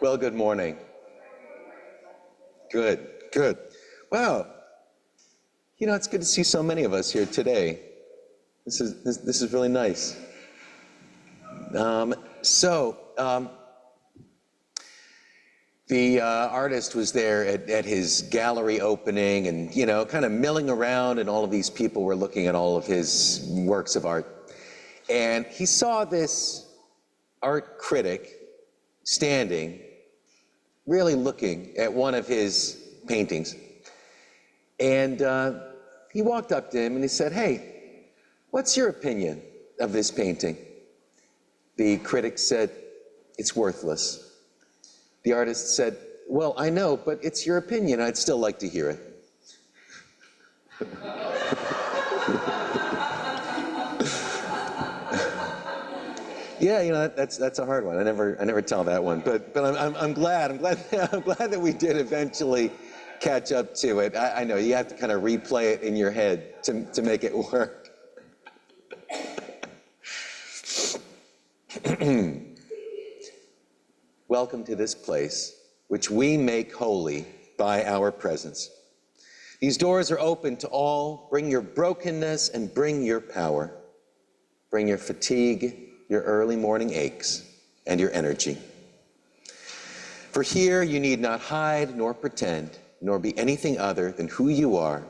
Well, good morning. Good, good. Wow. You know, it's good to see so many of us here today. This is really nice. The artist was there at his gallery opening and, you know, kind of milling around, and all of these people were looking at all of his works of art. And he saw this art critic standing, really looking at one of his paintings. And he walked up to him and he said, "Hey, what's your opinion of this painting?" The critic said, "It's worthless." The artist said, "Well, I know, but it's your opinion. I'd still like to hear it." Yeah, you know, that's a hard one. I never tell that one, but I'm glad that we did eventually catch up to it. I know you have to kind of replay it in your head to make it work. Welcome to this place, which we make holy by our presence. These doors are open to all. Bring your brokenness and bring your power. Bring your fatigue, your early morning aches, and your energy. For here you need not hide nor pretend, nor be anything other than who you are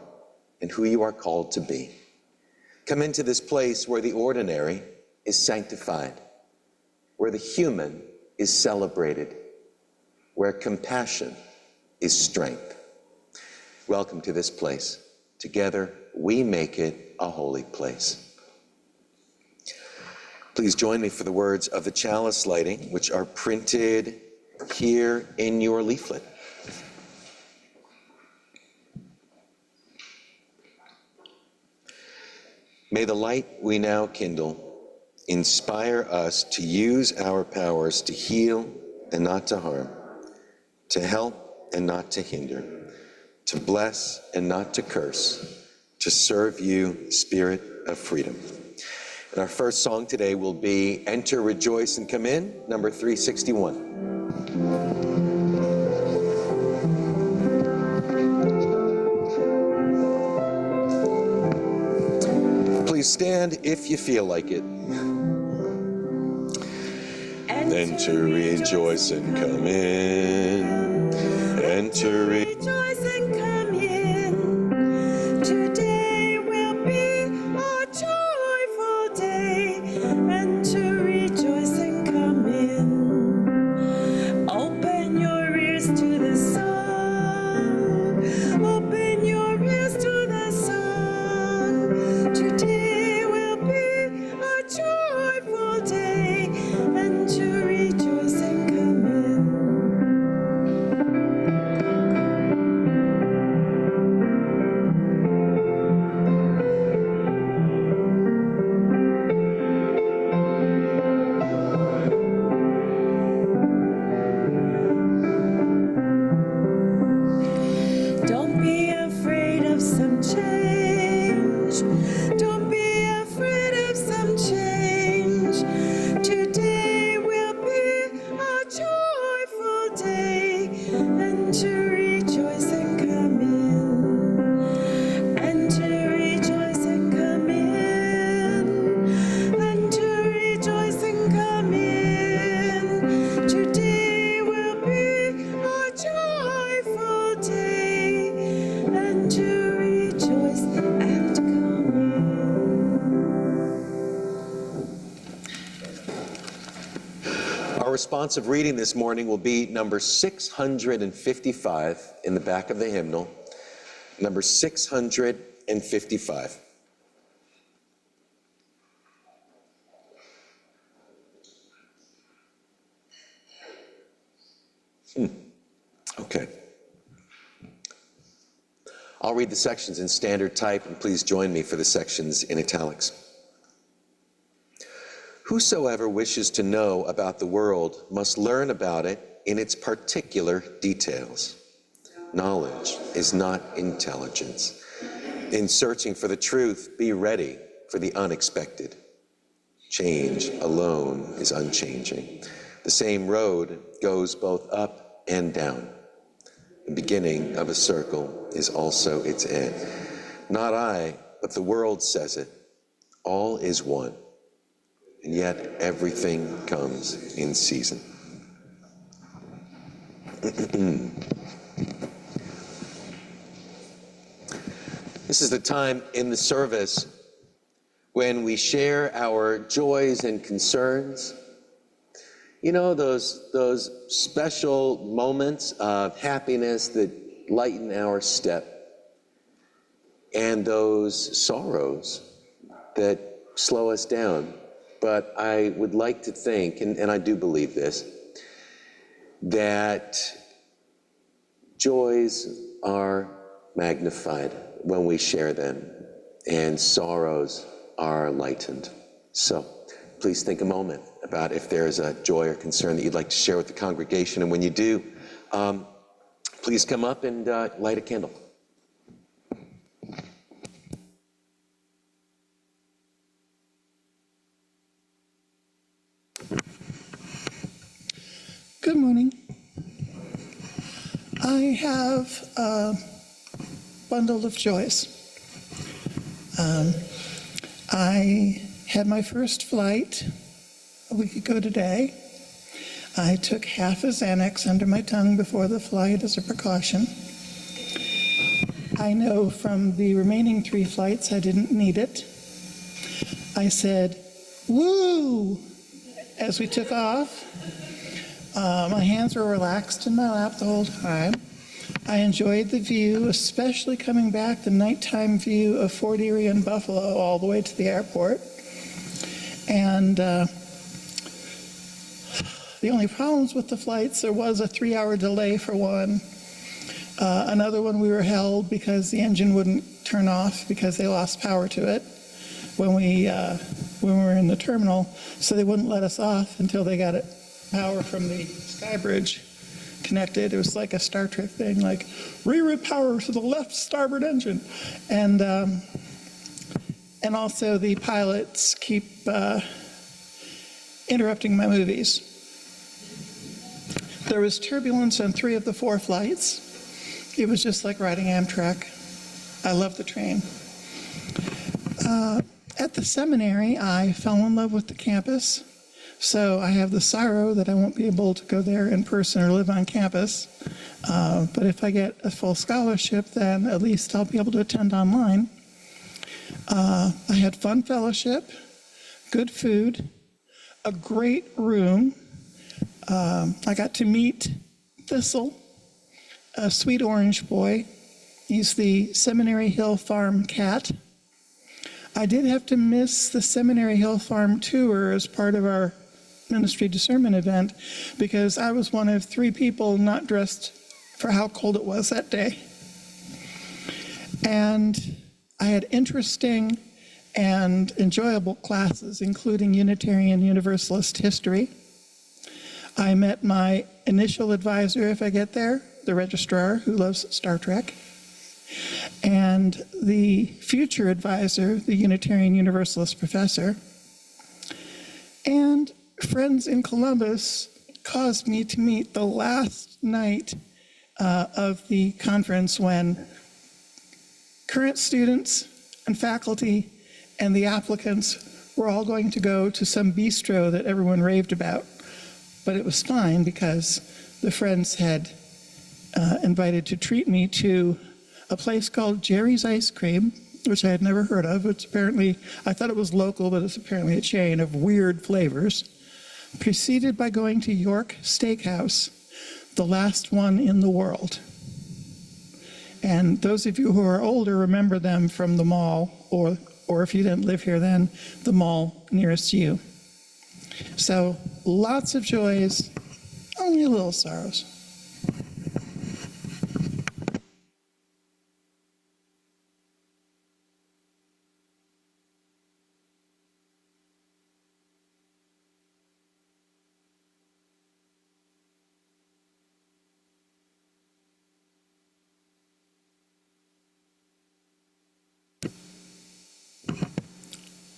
and who you are called to be. Come into this place where the ordinary is sanctified, where the human is celebrated, where compassion is strength. Welcome to this place. Together we make it a holy place. Please join me for the words of the chalice lighting, which are printed here in your leaflet. May the light we now kindle inspire us to use our powers to heal and not to harm, to help and not to hinder, to bless and not to curse, to serve you, Spirit of freedom. And our first song today will be Enter, Rejoice, and Come In, number 361. Please stand if you feel like it. Enter, rejoice, and come in. Enter, rejoice, and come in. Today will be a joyful day. Enter, rejoice, and come in. Open your ears to the song. Open your ears to the song. Today will be a joyful day. Enter, rejoice, and come in. Don't be afraid of some change. Don't be afraid of some change. Today will be a joyful day. Enter, rejoice, and come in. Enter, rejoice, and come in. Enter, rejoice, and come in. Today will be a joyful day. Enter, rejoice, and come in. Our responsive reading this morning will be number 655 in the back of the hymnal. Number 655. Okay. I'll read the sections in standard type, and please join me for the sections in italics. Whosoever wishes to know about the world must learn about it in its particular details. Knowledge is not intelligence. In searching for the truth, be ready for the unexpected. Change alone is unchanging. The same road goes both up and down. The beginning of a circle is also its end. Not I, but the world says it. All is one, and yet everything comes in season. This is the time in the service when we share our joys and concerns. You know, those special moments of happiness that lighten our step, and those sorrows that slow us down. But I would like to think, and I do believe this, that joys are magnified when we share them, and sorrows are lightened. So please think a moment about if there's a joy or concern that you'd like to share with the congregation. And when you do, please come up and light a candle. Good morning. I have a bundle of joys. I had my first flight a week ago today. I took half a Xanax under my tongue before the flight as a precaution. I know from the remaining 3 flights I didn't need it. I said, "Woo!" as we took off. My hands were relaxed in my lap the whole time. I enjoyed the view, especially coming back, the nighttime view of Fort Erie and Buffalo all the way to the airport. And the only problems with the flights, there was a 3-hour delay for one. Another one we were held because the engine wouldn't turn off because they lost power to it when we were in the terminal, so they wouldn't let us off until they got it power from the sky bridge connected. It was like a Star Trek thing, like reroute power to the left starboard engine. And also the pilots keep interrupting my movies. There was turbulence on 3 of the 4 flights. It was just like riding Amtrak. I love the train. At the seminary, I fell in love with the campus. So I have the sorrow that I won't be able to go there in person or live on campus. But if I get a full scholarship, then at least I'll be able to attend online. I had fun fellowship, good food, a great room. I got to meet Thistle, a sweet orange boy. He's the Seminary Hill Farm cat. I did have to miss the Seminary Hill Farm tour as part of our ministry discernment event because I was one of 3 people not dressed for how cold it was that day. And I had interesting and enjoyable classes, including Unitarian Universalist history. I met my initial advisor, if I get there, the registrar who loves Star Trek, and the future advisor, the Unitarian Universalist professor. And friends in Columbus caused me to meet the last night of the conference when current students and faculty and the applicants were all going to go to some bistro that everyone raved about. But it was fine because the friends had invited to treat me to a place called Jerry's Ice Cream, which I had never heard of. It's apparently, I thought it was local, but it's apparently a chain of weird flavors. Preceded by going to York Steakhouse, the last one in the world. And those of you who are older remember them from the mall, or if you didn't live here then, the mall nearest you. So lots of joys, only a little sorrows.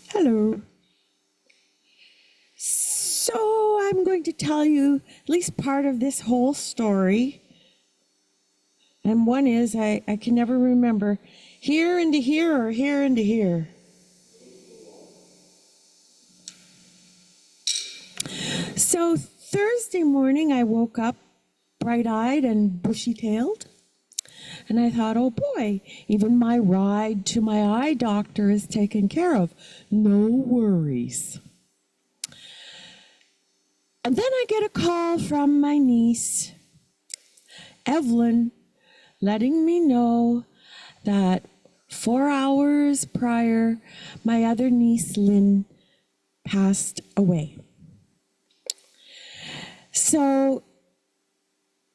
Hello. So I'm going to tell you at least part of this whole story. And one is, I can never remember, here and to here or here and to here. So Thursday morning, I woke up bright-eyed and bushy-tailed. And I thought, oh boy, even my ride to my eye doctor is taken care of. No worries. And then I get a call from my niece, Evelyn, letting me know that 4 hours prior, my other niece, Lynn, passed away. So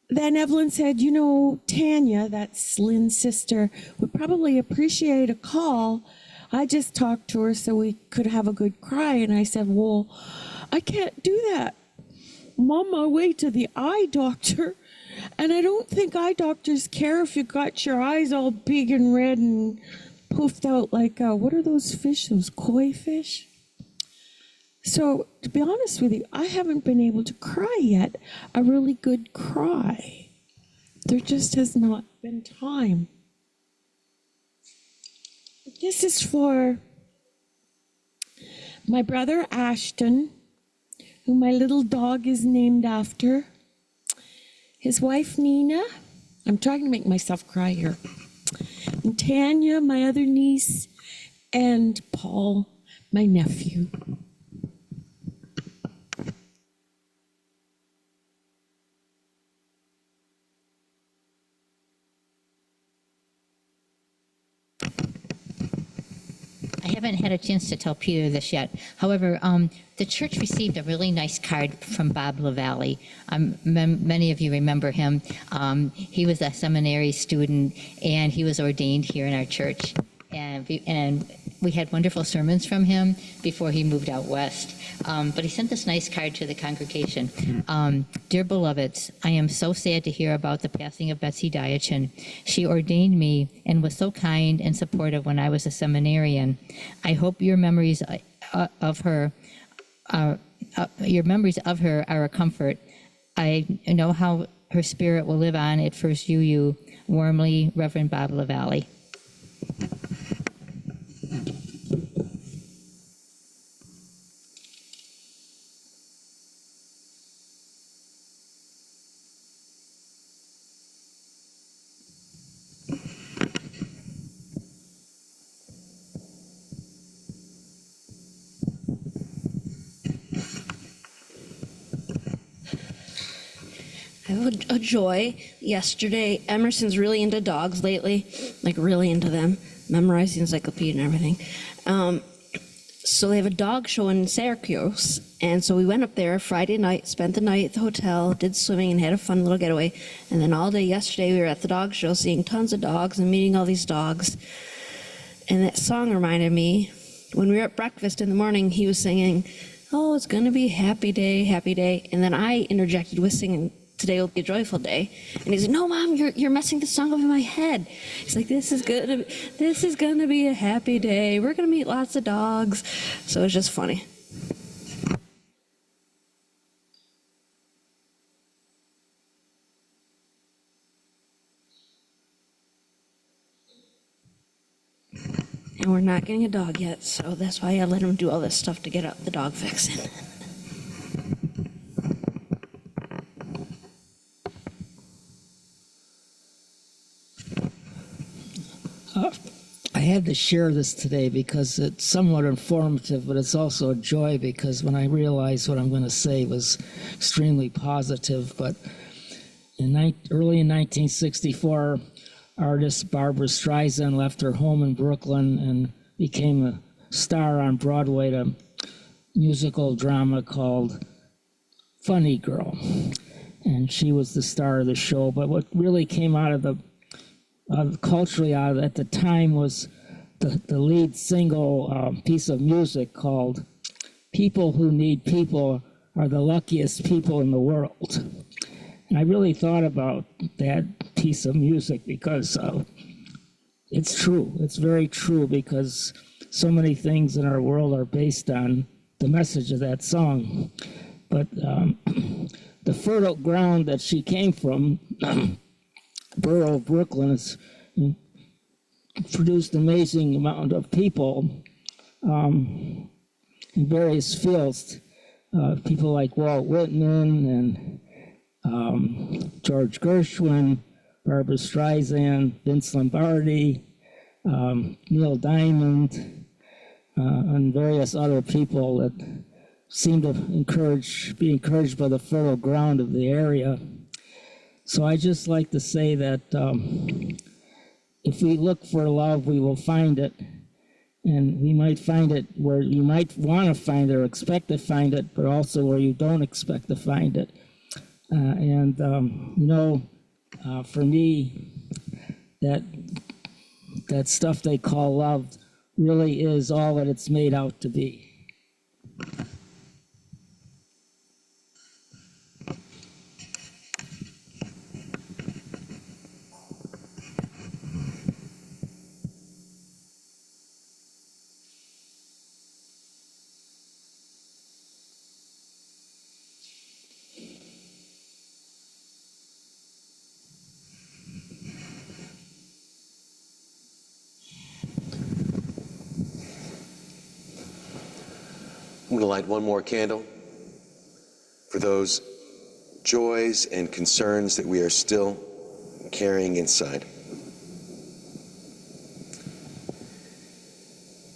then Evelyn said, you know, Tanya, that's Lynn's sister, would probably appreciate a call. I just talked to her so we could have a good cry. And I said, well, I can't do that. I'm on my way to the eye doctor. And I don't think eye doctors care if you got your eyes all big and red and poofed out like, what are those fish, those koi fish? So, to be honest with you, I haven't been able to cry yet, a really good cry. There just has not been time. This is for my brother Ashton, who my little dog is named after, his wife Nina, I'm trying to make myself cry here, and Tanya, my other niece, and Paul, my nephew. I haven't had a chance to tell Peter this yet. However, the church received a really nice card from Bob LaValle. Many of you remember him. He was a seminary student, and he was ordained here in our church. And we had wonderful sermons from him before he moved out west. But he sent this nice card to the congregation. Dear beloveds, I am so sad to hear about the passing of Betsy Diachin. She ordained me and was so kind and supportive when I was a seminarian. I hope your memories of her are a comfort. I know how her spirit will live on at First UU. Warmly, Reverend Bob LaValle. I have a joy. Yesterday, Emerson's really into dogs lately, like really into them, memorized the encyclopedia and everything. So they have a dog show in Syracuse, and so we went up there Friday night, spent the night at the hotel, did swimming, and had a fun little getaway. And then all day yesterday, we were at the dog show, seeing tons of dogs and meeting all these dogs. And that song reminded me, when we were at breakfast in the morning, he was singing, "Oh, it's gonna be a happy day, happy day." And then I interjected with singing, "Today will be a joyful day." And he's like, "No, Mom, you're messing the song up in my head." He's like, this is gonna be a happy day. We're gonna meet lots of dogs." So it's just funny. And we're not getting a dog yet, so that's why I let him do all this stuff to get the dog fixing. I had to share this today because it's somewhat informative, but it's also a joy because when I realized what I'm going to say was extremely positive. But early in 1964, artist Barbra Streisand left her home in Brooklyn and became a star on Broadway to a musical drama called Funny Girl. And she was the star of the show. But what really came out of culturally out at the time was the lead single piece of music called "People Who Need People Are the Luckiest People in the World." And I really thought about that piece of music because it's true. It's very true because so many things in our world are based on the message of that song. But the fertile ground that she came from, borough of Brooklyn, has produced an amazing amount of people in various fields. People like Walt Whitman and George Gershwin, Barbara Streisand, Vince Lombardi, Neil Diamond, and various other people that seem to be encouraged by the fertile ground of the area. So I just like to say that if we look for love, we will find it. And we might find it where you might want to find it or expect to find it, but also where you don't expect to find it. For me, that stuff they call love really is all that it's made out to be. I'm going to light one more candle for those joys and concerns that we are still carrying inside.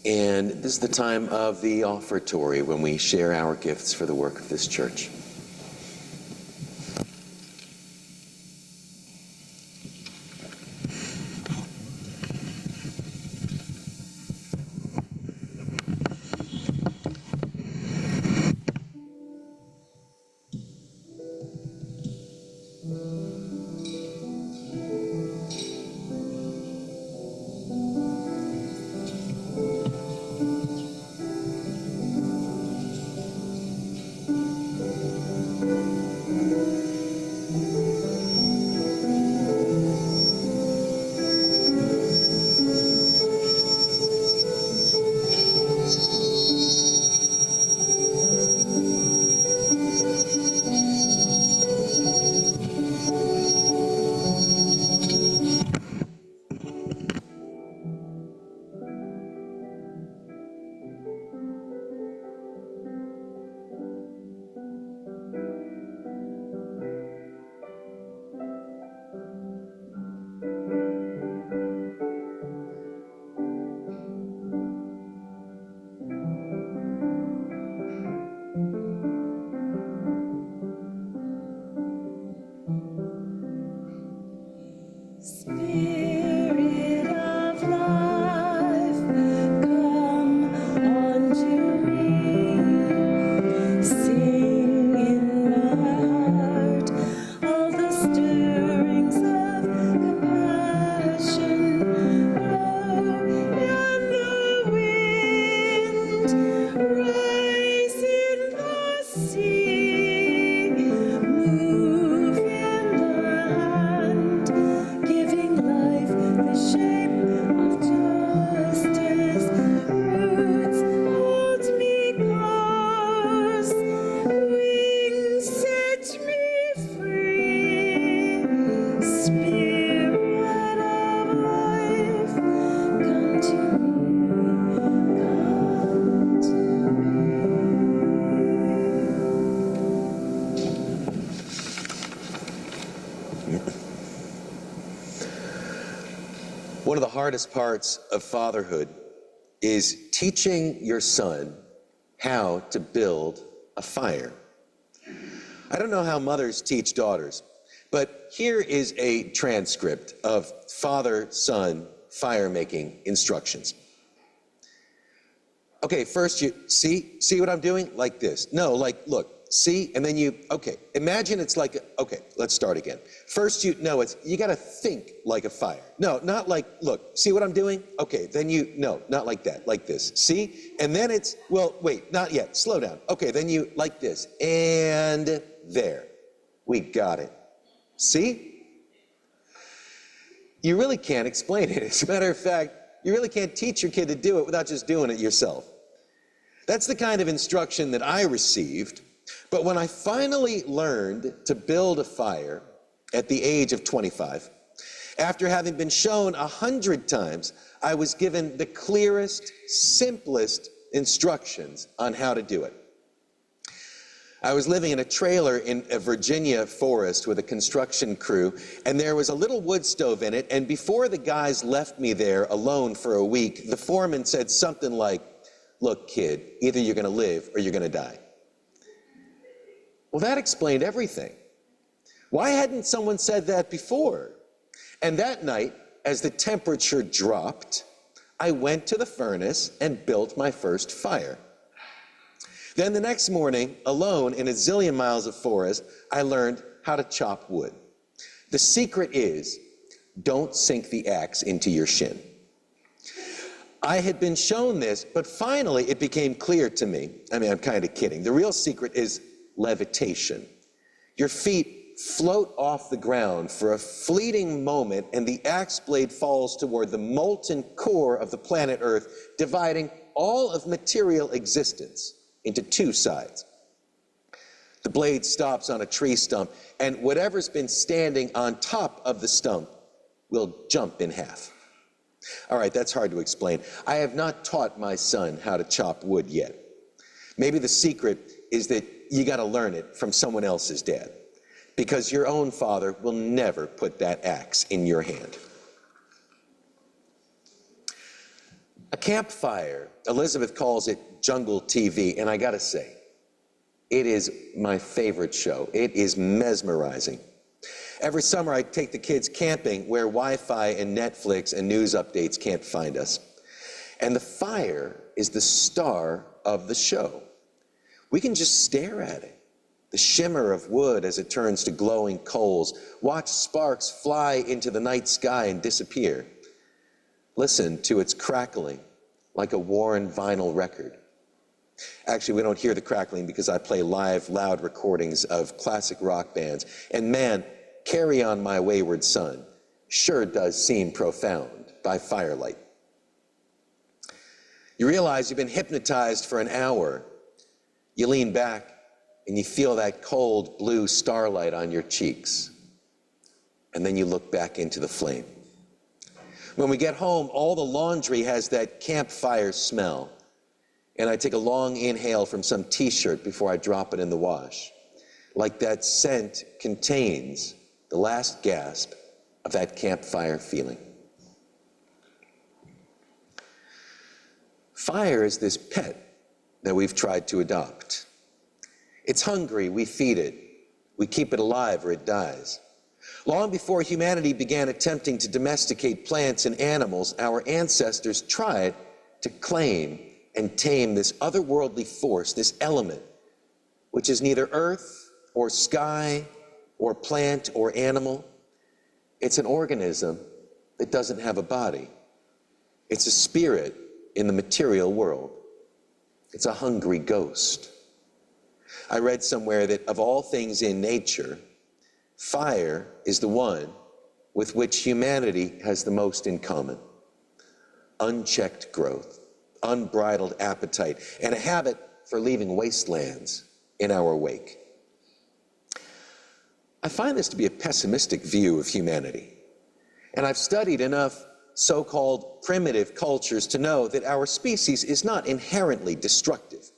And this is the time of the offertory when we share our gifts for the work of this church. Spirit of life, come unto me. Sing in my heart all the stirrings of compassion. Blow in the wind, rise in the sea, move in the land, giving life the shape of justice. Roots hold me close, wings set me free. Spirit of life, come to me, come to me. One of the hardest parts of fatherhood is teaching your son how to build a fire. I don't know how mothers teach daughters, but here is a transcript of father-son fire-making instructions. Okay, first you see what I'm doing? Like this. No, like, look, see, and then okay, imagine it's like, okay, let's start again. First you gotta think like a fire. No, not like, look, see what I'm doing? Okay, then no, not like that, like this. See? And then it's, well, wait, not yet, slow down. Okay, then you, like this, and there, we got it. See? You really can't explain it. As a matter of fact, you really can't teach your kid to do it without just doing it yourself. That's the kind of instruction that I received But when I finally learned to build a fire at the age of 25, after having been shown 100 times, I was given the clearest, simplest instructions on how to do it. I was living in a trailer in a Virginia forest with a construction crew, and there was a little wood stove in it, and before the guys left me there alone for a week, the foreman said something like, "Look, kid, either you're going to live or you're going to die." Well, that explained everything. Why hadn't someone said that before? And that night, as the temperature dropped, I went to the furnace and built my first fire. Then the next morning, alone in a zillion miles of forest, I learned how to chop wood. The secret is, don't sink the axe into your shin. I had been shown this, but finally it became clear to me. I mean, I'm kind of kidding. The real secret is levitation. Your feet float off the ground for a fleeting moment, and the axe blade falls toward the molten core of the planet Earth, dividing all of material existence into two sides. The blade stops on a tree stump, and whatever's been standing on top of the stump will jump in half. All right, that's hard to explain. I have not taught my son how to chop wood yet. Maybe the secret is that you got to learn it from someone else's dad, because your own father will never put that axe in your hand. A campfire, Elizabeth calls it jungle TV, and I gotta say, it is my favorite show. It is mesmerizing. Every summer I take the kids camping where Wi-Fi and Netflix and news updates can't find us. And the fire is the star of the show. We can just stare at it. The shimmer of wood as it turns to glowing coals. Watch sparks fly into the night sky and disappear. Listen to its crackling like a worn vinyl record. Actually, we don't hear the crackling because I play live, loud recordings of classic rock bands. And man, Carry On My Wayward Son sure does seem profound by firelight. You realize you've been hypnotized for an hour. You lean back and you feel that cold blue starlight on your cheeks. And then you look back into the flame. When we get home, all the laundry has that campfire smell. And I take a long inhale from some t-shirt before I drop it in the wash. Like that scent contains the last gasp of that campfire feeling. Fire is this pet that we've tried to adopt. It's hungry, we feed it. We keep it alive or it dies. Long before humanity began attempting to domesticate plants and animals, our ancestors tried to claim and tame this otherworldly force, this element, which is neither earth or sky or plant or animal. It's an organism that doesn't have a body. It's a spirit in the material world. It's a hungry ghost. I read somewhere that of all things in nature, fire is the one with which humanity has the most in common. Unchecked growth, unbridled appetite, and a habit for leaving wastelands in our wake. I find this to be a pessimistic view of humanity. And I've studied enough so-called primitive cultures to know that our species is not inherently destructive.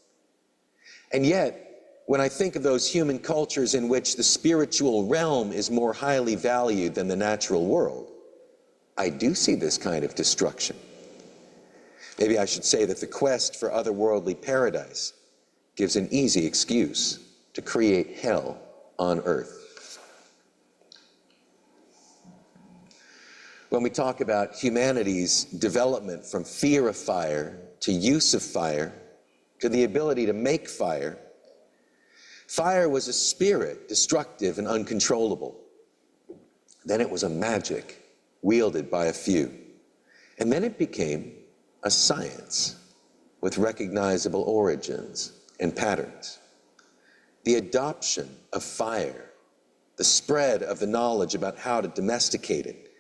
And yet, when I think of those human cultures in which the spiritual realm is more highly valued than the natural world, I do see this kind of destruction. Maybe I should say that the quest for otherworldly paradise gives an easy excuse to create hell on earth. When we talk about humanity's development from fear of fire to use of fire to the ability to make fire, fire was a spirit, destructive and uncontrollable. Then it was a magic wielded by a few. And then it became a science with recognizable origins and patterns. The adoption of fire, the spread of the knowledge about how to domesticate it,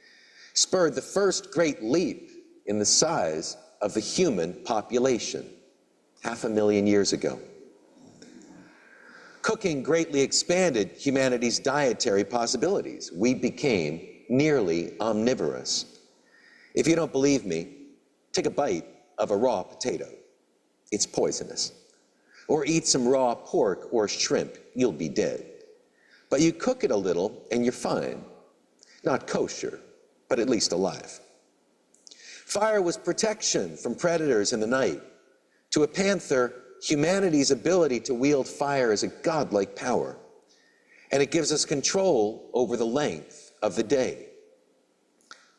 spurred the first great leap in the size of the human population 500,000 years ago. Cooking greatly expanded humanity's dietary possibilities. We became nearly omnivorous. If you don't believe me, take a bite of a raw potato. It's poisonous. Or eat some raw pork or shrimp. You'll be dead. But you cook it a little and you're fine. Not kosher, but at least alive. Fire was protection from predators in the night. To a panther, humanity's ability to wield fire is a godlike power, and it gives us control over the length of the day.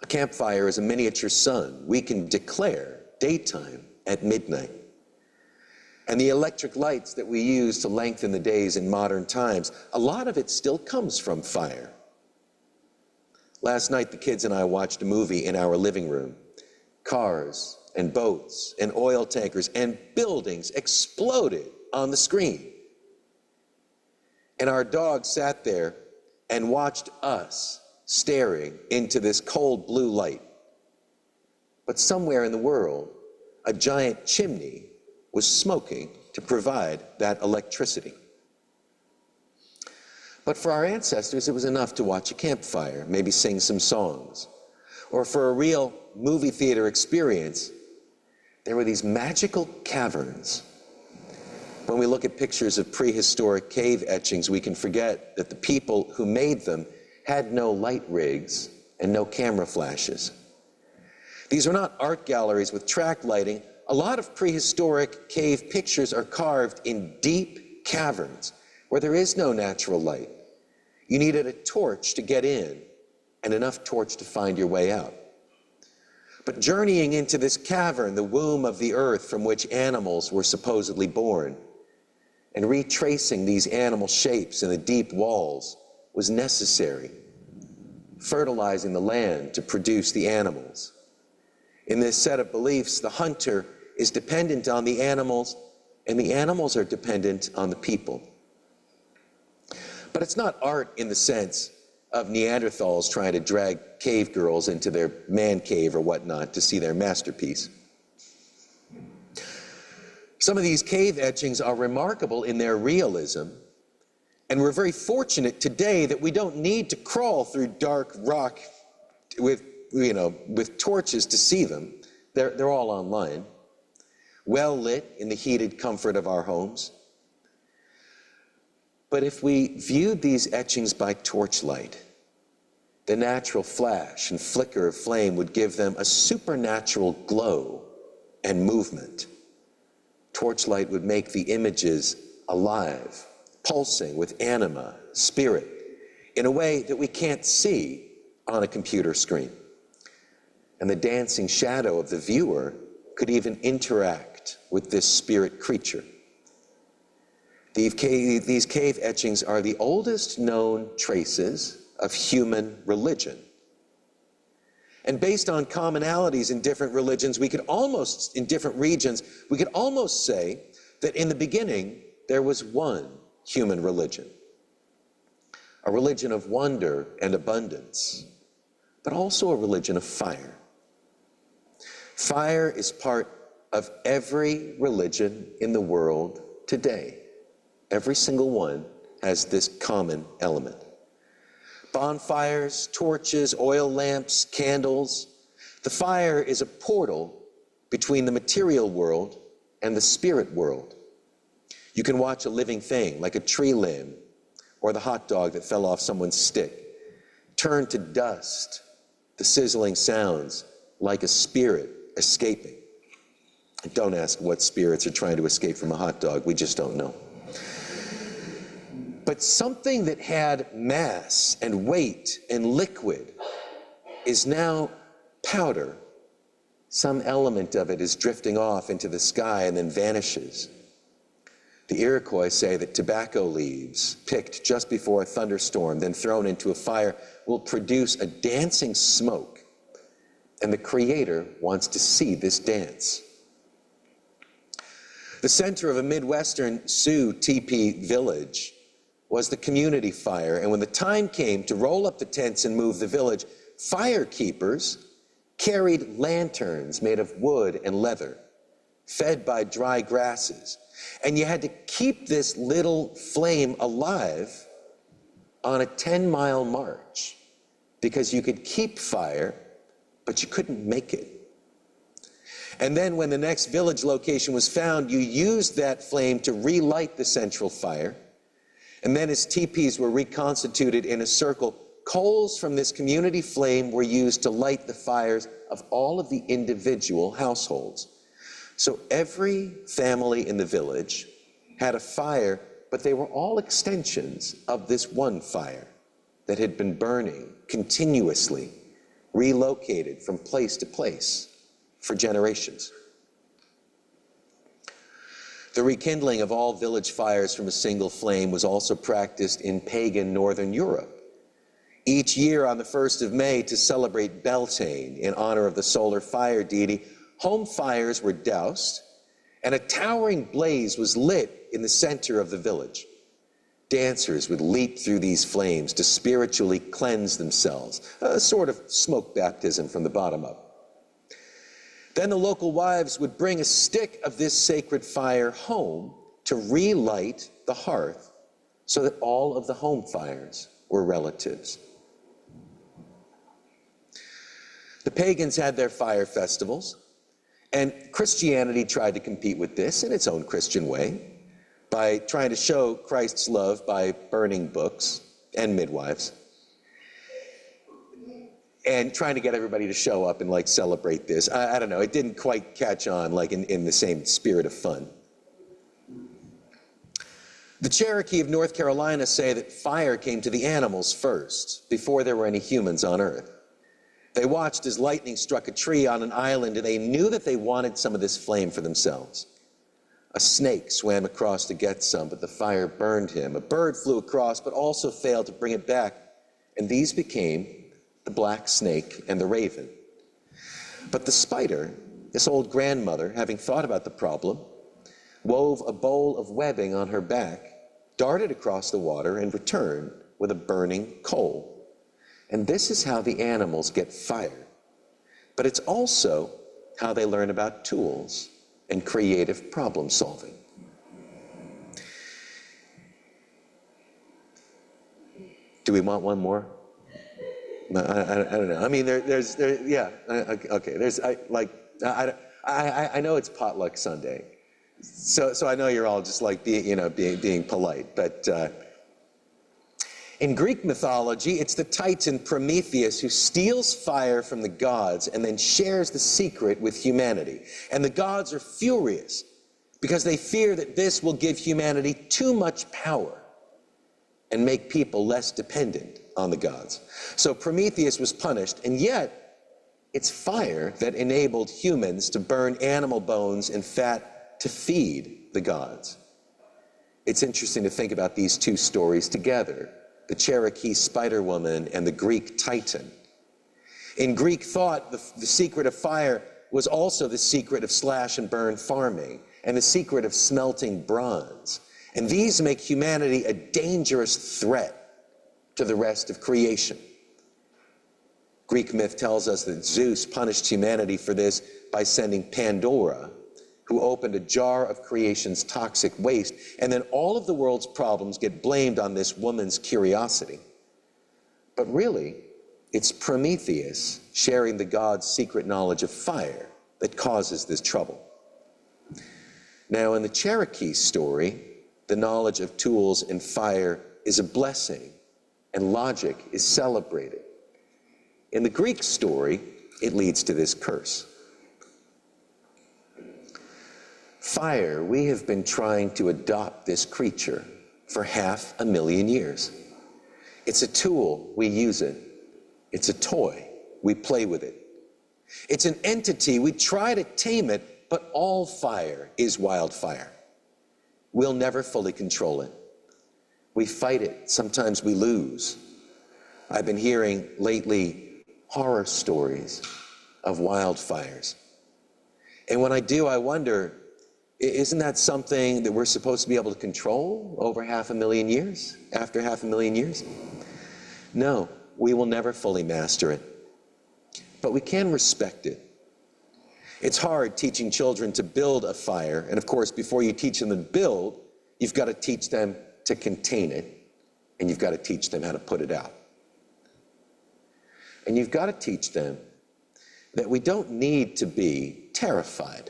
A campfire is a miniature sun. We can declare daytime at midnight. And the electric lights that we use to lengthen the days in modern times, a lot of it still comes from fire. Last night, the kids and I watched a movie in our living room. Cars and boats and oil tankers and buildings exploded on the screen. And our dog sat there and watched us staring into this cold blue light. But somewhere in the world, a giant chimney was smoking to provide that electricity. But for our ancestors, it was enough to watch a campfire, maybe sing some songs. Or for a real movie theater experience, there were these magical caverns. When we look at pictures of prehistoric cave etchings, we can forget that the people who made them had no light rigs and no camera flashes. These were not art galleries with track lighting. A lot of prehistoric cave pictures are carved in deep caverns where there is no natural light. You needed a torch to get in and enough torch to find your way out. But journeying into this cavern, the womb of the earth from which animals were supposedly born, and retracing these animal shapes in the deep walls was necessary, fertilizing the land to produce the animals. In this set of beliefs, the hunter is dependent on the animals, and the animals are dependent on the people. But it's not art in the sense of Neanderthals trying to drag cave girls into their man cave or whatnot to see their masterpiece. Some of these cave etchings are remarkable in their realism, and we're very fortunate today that we don't need to crawl through dark rock with torches to see them. They're all online, well lit in the heated comfort of our homes. But if we viewed these etchings by torchlight, the natural flash and flicker of flame would give them a supernatural glow and movement. Torchlight would make the images alive, pulsing with anima, spirit, in a way that we can't see on a computer screen. And the dancing shadow of the viewer could even interact with this spirit creature. These cave etchings are the oldest known traces of human religion. And based on commonalities in different religions, in different regions, we could almost say that in the beginning, there was one human religion. A religion of wonder and abundance, but also a religion of fire. Fire is part of every religion in the world today. Every single one has this common element. Bonfires, torches, oil lamps, candles. The fire is a portal between the material world and the spirit world. You can watch a living thing, like a tree limb or the hot dog that fell off someone's stick, turn to dust, the sizzling sounds like a spirit escaping. And don't ask what spirits are trying to escape from a hot dog. We just don't know. But something that had mass and weight and liquid is now powder. Some element of it is drifting off into the sky and then vanishes. The Iroquois say that tobacco leaves, picked just before a thunderstorm, then thrown into a fire, will produce a dancing smoke. And the Creator wants to see this dance. The center of a Midwestern Sioux teepee village was the community fire, and when the time came to roll up the tents and move the village, fire keepers carried lanterns made of wood and leather, fed by dry grasses, And you had to keep this little flame alive on a 10-mile march, because you could keep fire, but you couldn't make it. And then when the next village location was found, you used that flame to relight the central fire. And then as teepees were reconstituted in a circle, coals from this community flame were used to light the fires of all of the individual households. So every family in the village had a fire, but they were all extensions of this one fire that had been burning continuously, relocated from place to place for generations. The rekindling of all village fires from a single flame was also practiced in pagan Northern Europe. Each year on the 1st of May, to celebrate Beltane in honor of the solar fire deity, home fires were doused and a towering blaze was lit in the center of the village. Dancers would leap through these flames to spiritually cleanse themselves, a sort of smoke baptism from the bottom up. Then the local wives would bring a stick of this sacred fire home to relight the hearth so that all of the home fires were relatives. The pagans had their fire festivals, and Christianity tried to compete with this in its own Christian way by trying to show Christ's love by burning books and midwives and trying to get everybody to show up and like celebrate this. I don't know, it didn't quite catch on like in the same spirit of fun. The Cherokee of North Carolina say that fire came to the animals first, before there were any humans on Earth. They watched as lightning struck a tree on an island, and they knew that they wanted some of this flame for themselves. A snake swam across to get some, but the fire burned him. A bird flew across, but also failed to bring it back. And these became the black snake and the raven. But the spider, this old grandmother, having thought about the problem, wove a bowl of webbing on her back, darted across the water, and returned with a burning coal. And this is how the animals get fire. But it's also how they learn about tools and creative problem solving. Do we want one more? I don't know. I mean, yeah, okay. I know it's potluck Sunday, so I know you're all just like being polite, but in Greek mythology, it's the Titan Prometheus who steals fire from the gods and then shares the secret with humanity. And the gods are furious because they fear that this will give humanity too much power and make people less dependent on the gods. So Prometheus was punished, and yet it's fire that enabled humans to burn animal bones and fat to feed the gods. It's interesting to think about these two stories together, the Cherokee spider woman and the Greek Titan. In Greek thought, the secret of fire was also the secret of slash and burn farming and the secret of smelting bronze. And these make humanity a dangerous threat to the rest of creation. Greek myth tells us that Zeus punished humanity for this by sending Pandora, who opened a jar of creation's toxic waste, and then all of the world's problems get blamed on this woman's curiosity. But really, it's Prometheus sharing the gods' secret knowledge of fire that causes this trouble. Now, in the Cherokee story, the knowledge of tools and fire is a blessing, and logic is celebrated. In the Greek story, it leads to this curse. Fire, we have been trying to adopt this creature for 500,000 years. It's a tool, we use it. It's a toy, we play with it. It's an entity, we try to tame it, but all fire is wildfire. We'll never fully control it. We fight it, sometimes we lose. I've been hearing lately horror stories of wildfires. And when I do, I wonder, isn't that something that we're supposed to be able to control over 500,000 years, after 500,000 years? No, we will never fully master it, but we can respect it. It's hard teaching children to build a fire. And of course, before you teach them to build, you've got to teach them to contain it. And you've got to teach them how to put it out. And you've got to teach them that we don't need to be terrified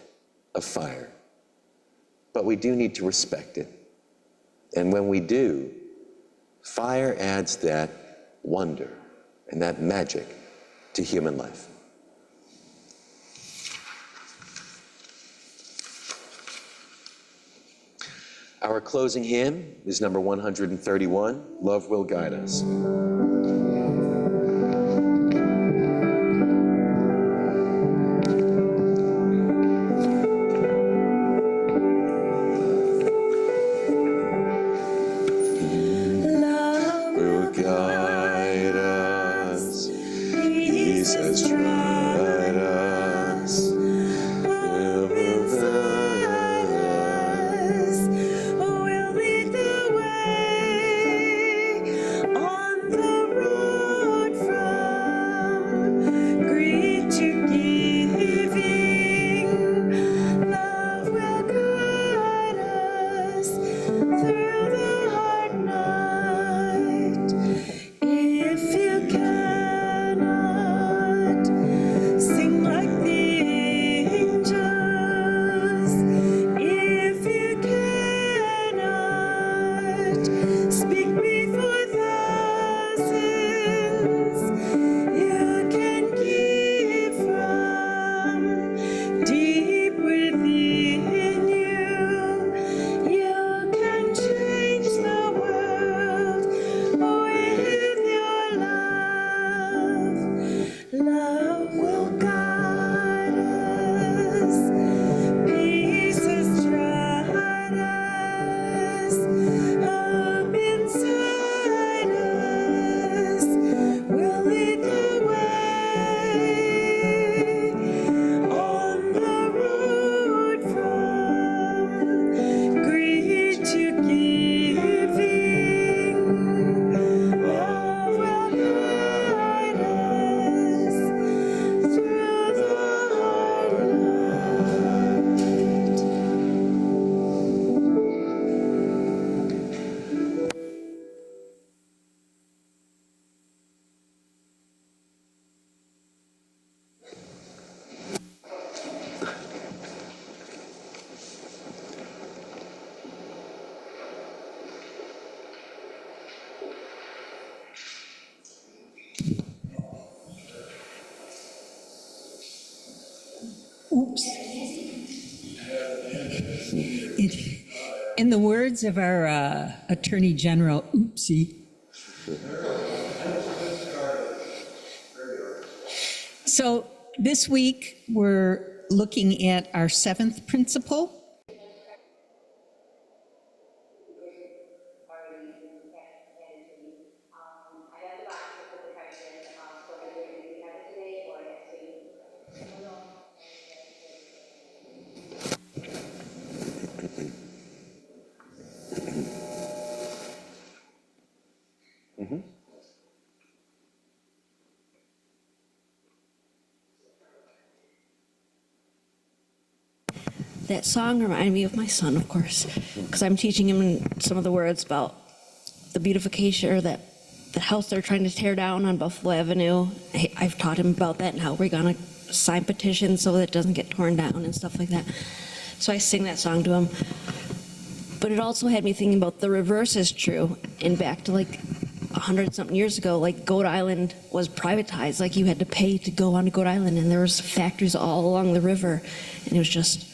of fire, but we do need to respect it. And when we do, fire adds that wonder and that magic to human life. Our closing hymn is number 131, Love Will Guide Us. Oops. In the words of our Attorney General, oopsie. So this week, we're looking at our seventh principle. That song reminded me of my son, of course, because I'm teaching him some of the words about the beautification, or that the house they're trying to tear down on Buffalo Avenue. I've taught him about that and how we're going to sign petitions so that it doesn't get torn down and stuff like that. So I sing that song to him. But it also had me thinking about the reverse is true. And back to like 100-something years ago, like Goat Island was privatized. Like you had to pay to go on to Goat Island, and there was factories all along the river, and it was just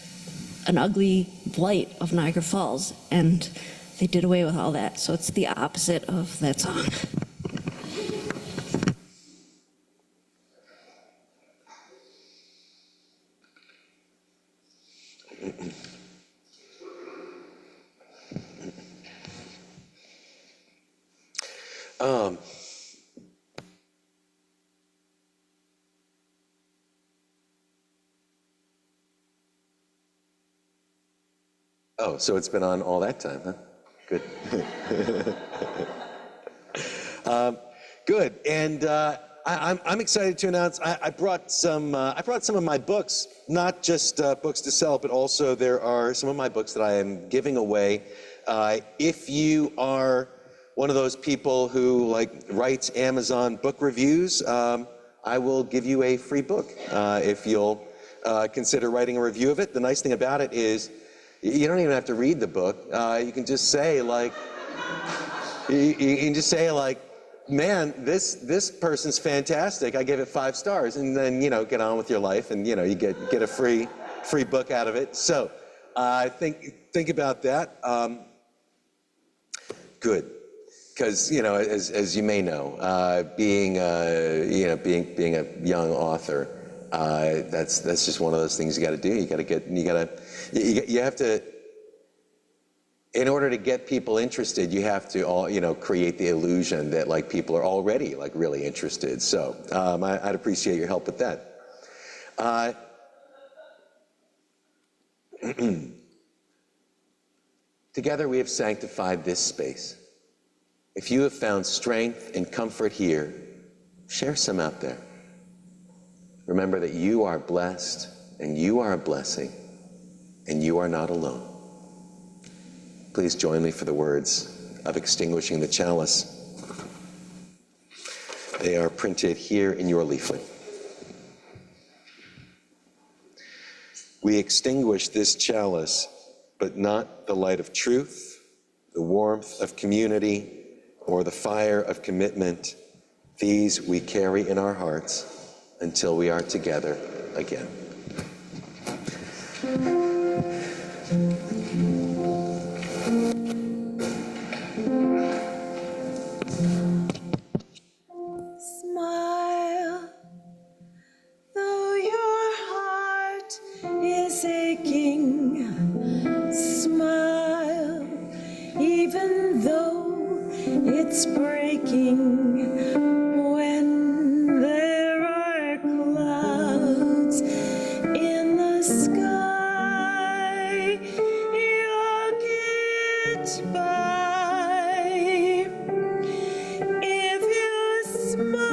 an ugly blight of Niagara Falls, and they did away with all that. So it's the opposite of that song. Oh, so it's been on all that time, huh? Good. Good. And I'm excited to announce I brought some of my books, not just books to sell, but also there are some of my books that I am giving away. If you are one of those people who writes Amazon book reviews, I will give you a free book if you'll consider writing a review of it. The nice thing about it is you don't even have to read the book. You can just say you can just say man, this person's fantastic. I give it 5 stars, and then get on with your life, and you get a free book out of it. So think about that. Good, because as you may know, being a young author, that's just one of those things you got to do. You have to. In order to get people interested, you have to create the illusion that people are already really interested. So I'd appreciate your help with that. Together we have sanctified this space. If you have found strength and comfort here, share some out there. Remember that you are blessed and you are a blessing and you are not alone. Please join me for the words of extinguishing the chalice. They are printed here in your leaflet. We extinguish this chalice, but not the light of truth, the warmth of community, or the fire of commitment. These we carry in our hearts until we are together again. Smile, though your heart is aching. Smile, even though it's breaking. When there are clouds in the sky, you'll get by. If you smile,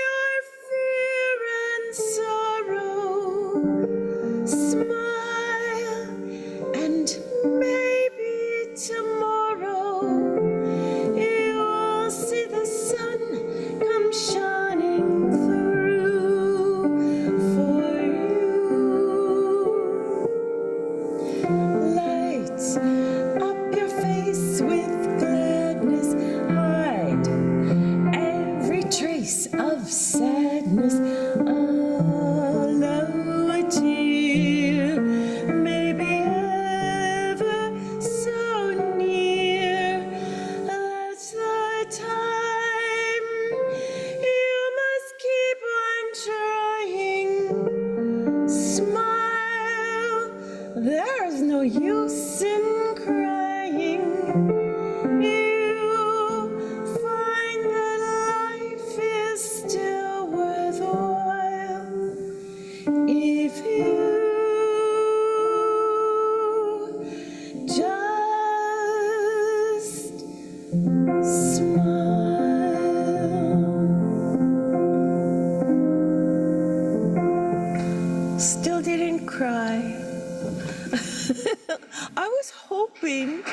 your fear and sorrow. Smile, and maybe tomorrow you'll see the sun come shining through for you. Lights up your face with gladness, hide every trace of sadness. Allow a tear, maybe ever so near. That's the time you must keep on trying. Smile, there's no use in crying. You find that life is still worthwhile if you just smile. Still didn't cry. I was hoping.